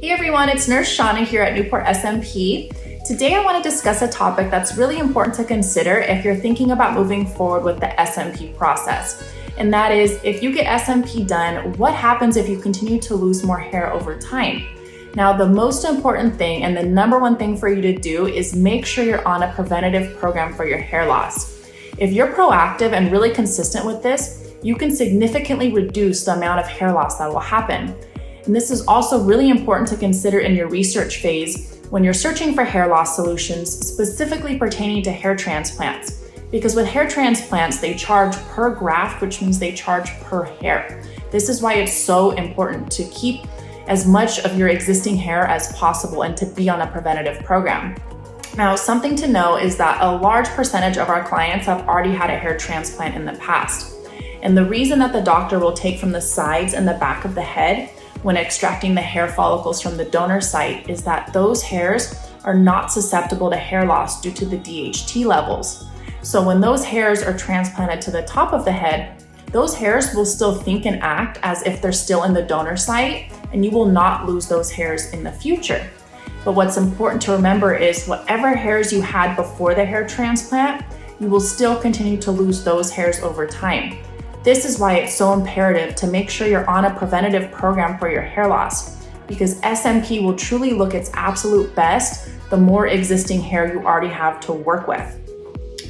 Hey everyone, it's Nurse Shawna here at Newport SMP. Today I want to discuss a topic that's really important to consider if you're thinking about moving forward with the SMP process. And that is, if you get SMP done, what happens if you continue to lose more hair over time? Now, the most important thing and the number one thing for you to do is make sure you're on a preventative program for your hair loss. If you're proactive and really consistent with this, you can significantly reduce the amount of hair loss that will happen. And this is also really important to consider in your research phase when you're searching for hair loss solutions specifically pertaining to hair transplants. Because with hair transplants, they charge per graft, which means they charge per hair. This is why it's so important to keep as much of your existing hair as possible and to be on a preventative program. Now, something to know is that a large percentage of our clients have already had a hair transplant in the past. And the reason that the doctor will take from the sides and the back of the head when extracting the hair follicles from the donor site is that those hairs are not susceptible to hair loss due to the DHT levels. So when those hairs are transplanted to the top of the head, those hairs will still think and act as if they're still in the donor site, and you will not lose those hairs in the future. But what's important to remember is whatever hairs you had before the hair transplant, you will still continue to lose those hairs over time. This is why it's so imperative to make sure you're on a preventative program for your hair loss, because SMP will truly look its absolute best the more existing hair you already have to work with.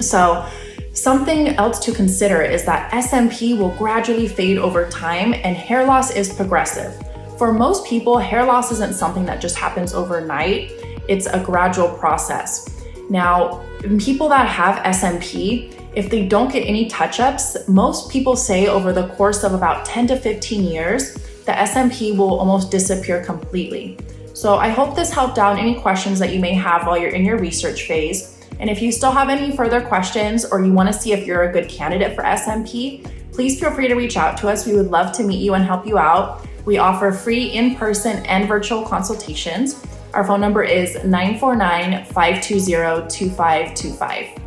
So something else to consider is that SMP will gradually fade over time and hair loss is progressive. For most people, hair loss isn't something that just happens overnight. It's a gradual process. Now, people that have SMP, if they don't get any touch-ups, most people say over the course of about 10 to 15 years, the SMP will almost disappear completely. So I hope this helped out any questions that you may have while you're in your research phase. And if you still have any further questions or you want to see if you're a good candidate for SMP, please feel free to reach out to us. We would love to meet you and help you out. We offer free in-person and virtual consultations. Our phone number is 949-520-2525.